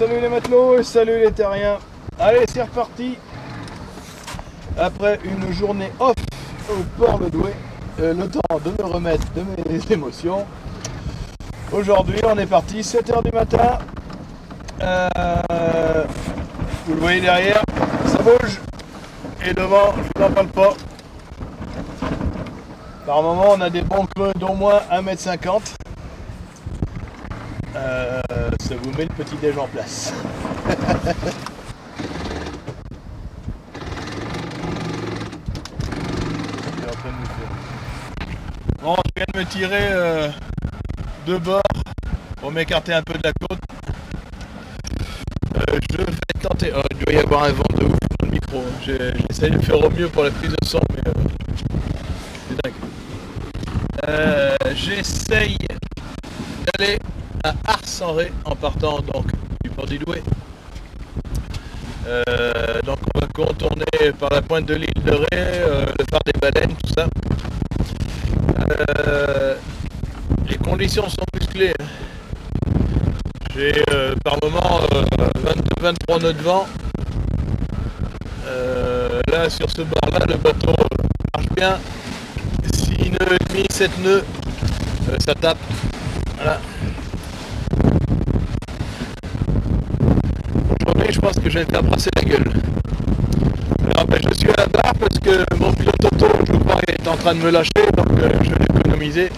salut les matelots et salut les terriens. Allez, c'est reparti. Après une journée off au port Le Douai, le temps de me remettre de mes émotions. Aujourd'hui, on est parti 7 h du matin. Vous le voyez derrière, ça bouge. Et devant, je vous en parle pas. Par moment, on a des bons creux d'au moins 1,50 m. Ça vous met le petit déj en place. Bon, je viens de me tirer de bord pour m'écarter un peu de la côte. Je vais tenter. Oh, il doit y avoir un vent de ouf dans le micro. J'essaie de faire au mieux pour la prise de son, mais c'est dingue. J'essaye d'aller à Ars-en-Ré en partant donc du port du Douai. Donc on va contourner par la pointe de l'île de Ré, le phare des baleines, tout ça. Les conditions sont musclées. J'ai par moment 22-23 nœuds de vent. Là sur ce bord là le bateau marche bien. 6 nœuds et demi, 7 nœuds, ça tape. Voilà. Aujourd'hui je pense que je vais me faire brasser la gueule. Alors ben, je suis à la barre parce que mon pilote auto je crois est en train de me lâcher, donc je vais l'économiser.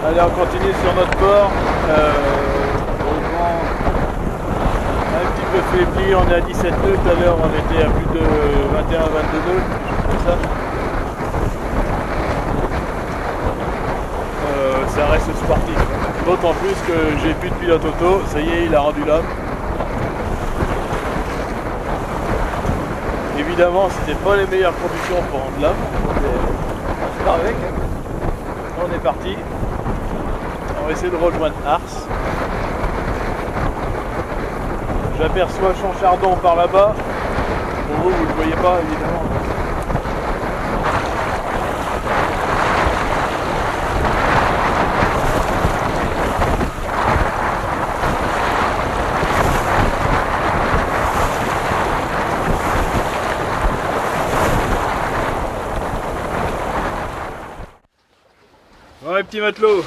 Allez, on continue sur notre port. Au vent un petit peu faibli, on est à 17 nœuds. Tout à l'heure, on était à plus de 21-22 nœuds, comme ça. Ça reste sportif. D'autant plus que j'ai plus de pilote auto. Ça y est, il a rendu l'homme. Évidemment, c'était pas les meilleures conditions pour rendre l'homme. On part avec. On est parti. On va essayer de rejoindre Ars. J'aperçois Champ-Chardon par là-bas. Pour vous, vous ne le voyez pas évidemment. Ouais, petit matelot.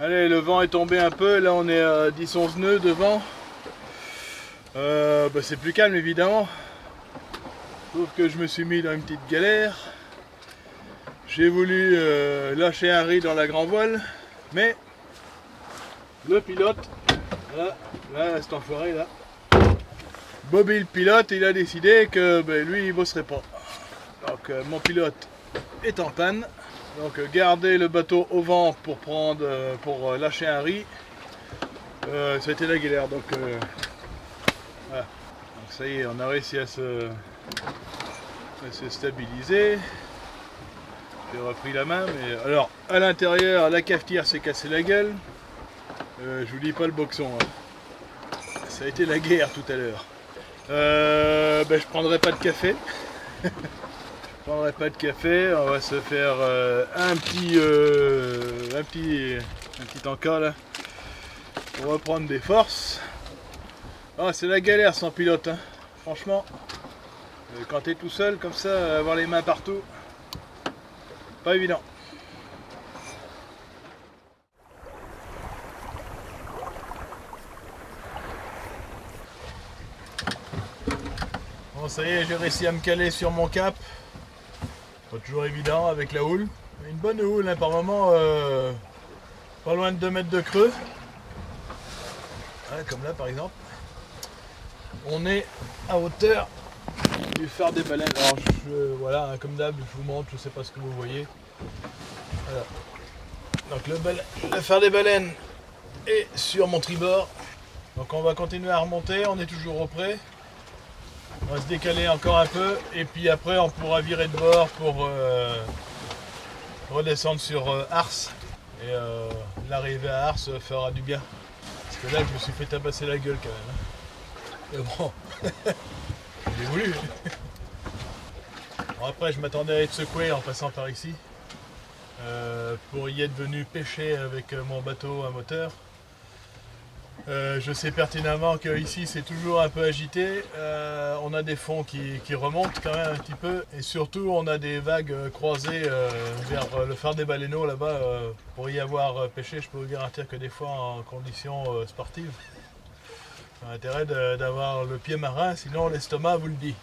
Allez, le vent est tombé un peu, là on est à 10-11 nœuds de vent. Bah, c'est plus calme évidemment. Sauf que je me suis mis dans une petite galère. J'ai voulu lâcher un riz dans la grand voile, mais le pilote, là cet enfoiré là, Bobby le pilote, il a décidé que lui il bosserait pas. Donc mon pilote est en panne. Donc garder le bateau au vent pour prendre, pour lâcher un riz, ça a été la galère. Donc voilà. Donc ça y est, on a réussi à se stabiliser. J'ai repris la main, mais alors à l'intérieur, la cafetière s'est cassée la gueule. Je vous dis pas le boxon. Hein. Ça a été la guerre tout à l'heure. Je prendrai pas de café. Je prendrai pas de café, on va se faire un petit encas là pour reprendre des forces. Oh, c'est la galère sans pilote, hein. Franchement, quand tu es tout seul comme ça, avoir les mains partout, pas évident. Bon, ça y est, j'ai réussi à me caler sur mon cap. Pas toujours évident avec la houle. Une bonne houle, hein, par moment, pas loin de 2 mètres de creux. Ouais, comme là par exemple. On est à hauteur du phare des baleines. Alors voilà, hein, comme d'hab, je vous montre, je sais pas ce que vous voyez. Voilà. Donc le phare des baleines est sur mon tribord. Donc on va continuer à remonter, on est toujours au près. On va se décaler encore un peu et puis après on pourra virer de bord pour redescendre sur Ars. Et l'arrivée à Ars fera du bien. Parce que là je me suis fait tabasser la gueule quand même. Mais bon, j'ai voulu. Bon, après, je m'attendais à être secoué en passant par ici. Pour y être venu pêcher avec mon bateau à moteur. Je sais pertinemment qu'ici c'est toujours un peu agité. On a des fonds qui remontent quand même un petit peu. Et surtout, on a des vagues croisées vers le phare des Baleineaux là-bas. Pour y avoir pêché, je peux vous garantir que des fois en conditions sportives. On a intérêt d'avoir le pied marin, sinon l'estomac vous le dit.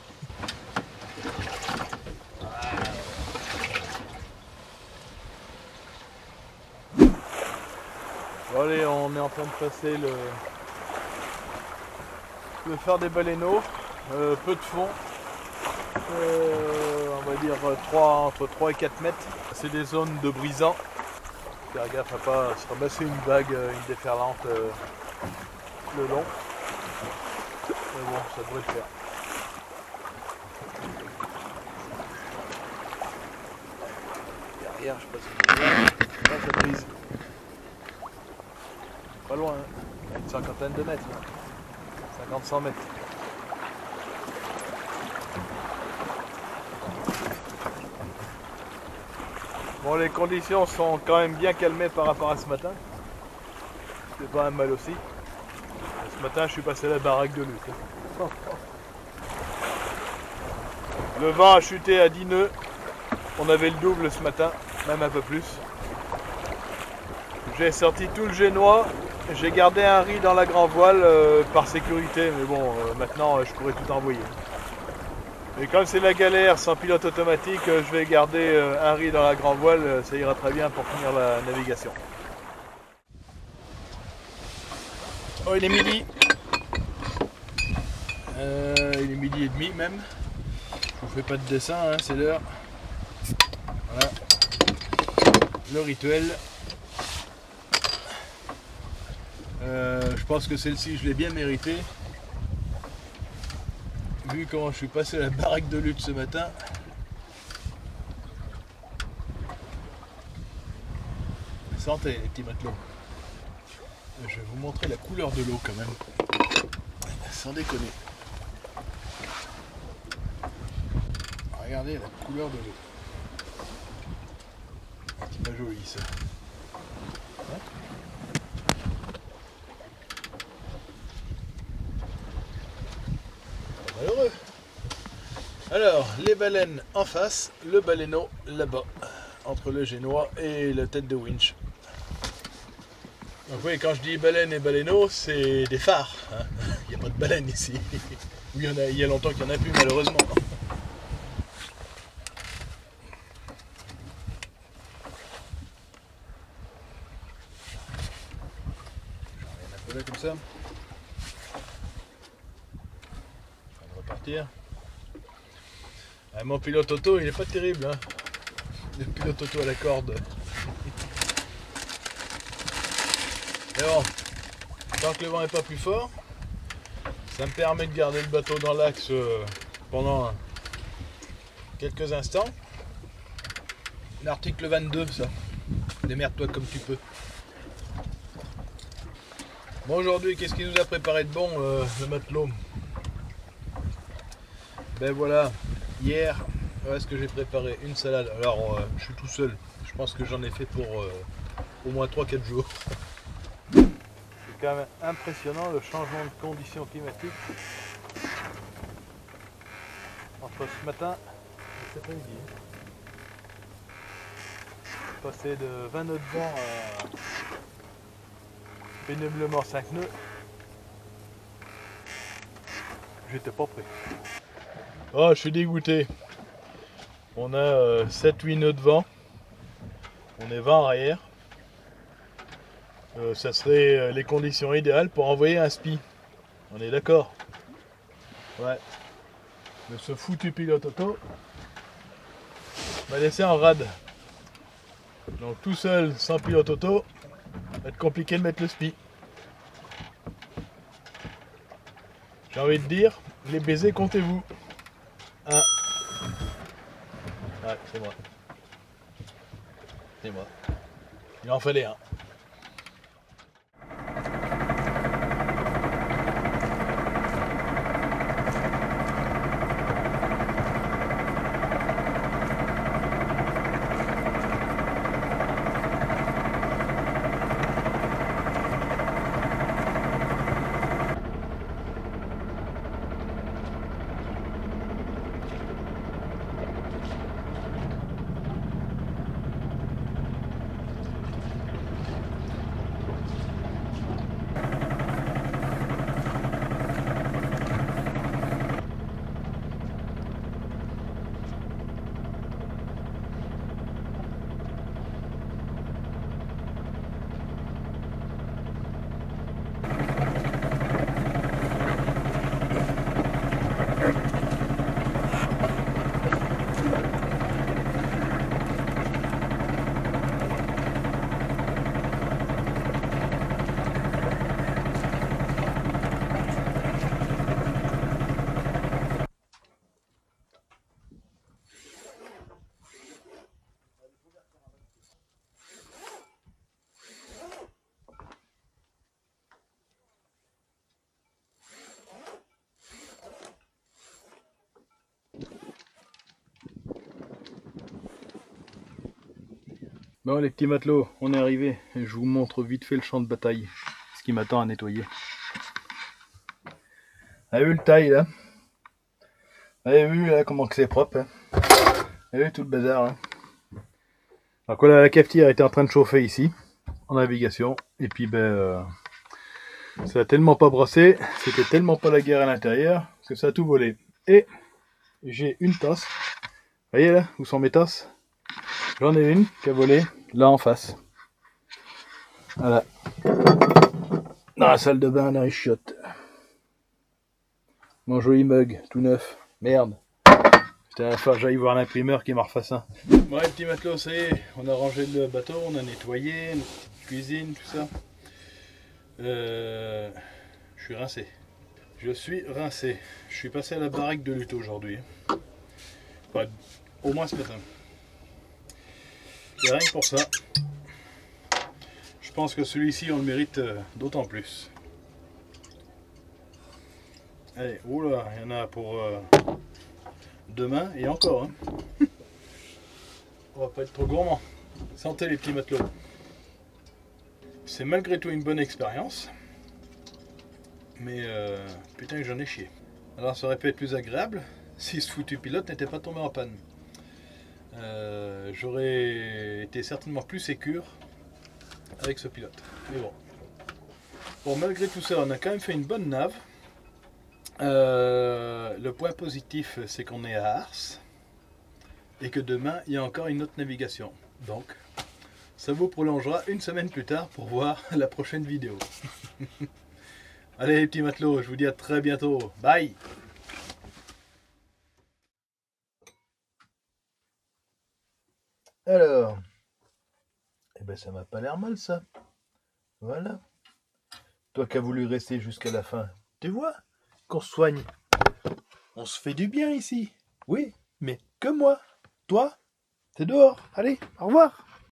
Bon, allez, on est en train de passer le phare des Baleineaux, peu de fond, on va dire entre 3 et 4 mètres. C'est des zones de brisant. Faire gaffe à pas se ramasser une vague, une déferlante le long. Mais bon, ça devrait le faire. Derrière, je passe là, ça brise. Pas loin, hein. Une cinquantaine de mètres, 50-100 mètres. Bon, les conditions sont quand même bien calmées par rapport à ce matin. C'est pas un mal aussi. Ce matin, je suis passé à la baraque de lutte. Le vent a chuté à 10 nœuds. On avait le double ce matin, même un peu plus. J'ai sorti tout le génois. J'ai gardé un riz dans la grand voile par sécurité, mais bon, maintenant je pourrais tout envoyer. Et comme c'est la galère sans pilote automatique, je vais garder un riz dans la grand voile, ça ira très bien pour finir la navigation. Oh, il est midi. Il est midi et demi même. Je vous fais pas de dessin, hein, c'est l'heure. Voilà. Le rituel. Je pense que celle-ci, je l'ai bien méritée. Vu comment je suis passé à la baraque de lutte ce matin. Santé les petits matelots. Je vais vous montrer la couleur de l'eau quand même. Sans déconner. Regardez la couleur de l'eau. C'est pas joli ça. Malheureux. Alors, les baleines en face, le baleineau là-bas, entre le génois et la tête de winch. Donc oui, quand je dis baleine et baleineau, c'est des phares. Hein. Il n'y a pas de baleine ici. Oui, il y a longtemps qu'il n'y en a plus, malheureusement. Je reviens un peu là comme ça. Je vais repartir. Ah, mon pilote auto, il est pas terrible. Hein. Le pilote auto à la corde. Mais bon, tant que le vent n'est pas plus fort, ça me permet de garder le bateau dans l'axe pendant quelques instants. L'article 22, ça. Démerde-toi comme tu peux. Bon, aujourd'hui, qu'est-ce qu'il nous a préparé de bon, le matelot? Ben voilà, hier, voilà ce que j'ai préparé, une salade. Alors, je suis tout seul. Je pense que j'en ai fait pour au moins 3-4 jours. C'est quand même impressionnant le changement de conditions climatiques entre ce matin et cet après-midi. Passer de 20 nœuds de vent à péniblement 5 nœuds, j'étais pas prêt. Oh, je suis dégoûté. On a 7-8 nœuds de vent, on est 20 arrière. Ça serait les conditions idéales pour envoyer un spi. On est d'accord? Ouais. Mais ce foutu pilote auto m'a laissé en rade. Donc tout seul, sans pilote auto, ça va être compliqué de mettre le spi. J'ai envie de dire, les baisers, comptez-vous. 1. Ouais, c'est moi. C'est moi. Il en fallait un. Bon les petits matelots, on est arrivé et je vous montre vite fait le champ de bataille, ce qui m'attend à nettoyer. Vous avez vu le taille là? Vous avez vu là comment que c'est propre hein? Vous avez vu tout le bazar hein? Donc voilà, la cafetière était en train de chauffer ici, en navigation, et puis ça a tellement pas brossé, c'était tellement pas la guerre à l'intérieur, que ça a tout volé. Et j'ai une tasse, vous voyez là, où sont mes tasses? J'en ai une qui a volé là en face. Voilà. Dans la salle de bain, dans les chiottes. Mon joli mug, tout neuf. Merde. Putain, il va falloir que j'aille voir l'imprimeur qui m'en refasse un. Bon, les petits matelots, ça y est, on a rangé le bateau, on a nettoyé, notre petite cuisine, tout ça. Je suis rincé. Je suis rincé. Je suis passé à la baraque de lutte aujourd'hui. Enfin, au moins ce matin. Et rien que pour ça, je pense que celui-ci, on le mérite d'autant plus. Allez, oula, il y en a pour demain et encore. Hein. On va pas être trop gourmand. Santé les petits matelots. C'est malgré tout une bonne expérience. Mais putain que j'en ai chié. Alors ça aurait pu être plus agréable si ce foutu pilote n'était pas tombé en panne. J'aurais été certainement plus sécure avec ce pilote. Mais bon. Bon, malgré tout ça, on a quand même fait une bonne nave. Le point positif, c'est qu'on est à Ars. Et que demain, il y a encore une autre navigation. Donc, ça vous prolongera une semaine plus tard pour voir la prochaine vidéo. Allez les petits matelots, je vous dis à très bientôt. Bye! Alors, eh ben ça m'a pas l'air mal ça. Voilà. Toi qui as voulu rester jusqu'à la fin, tu vois qu'on se soigne. On se fait du bien ici. Oui, mais que moi. Toi, t'es dehors. Allez, au revoir.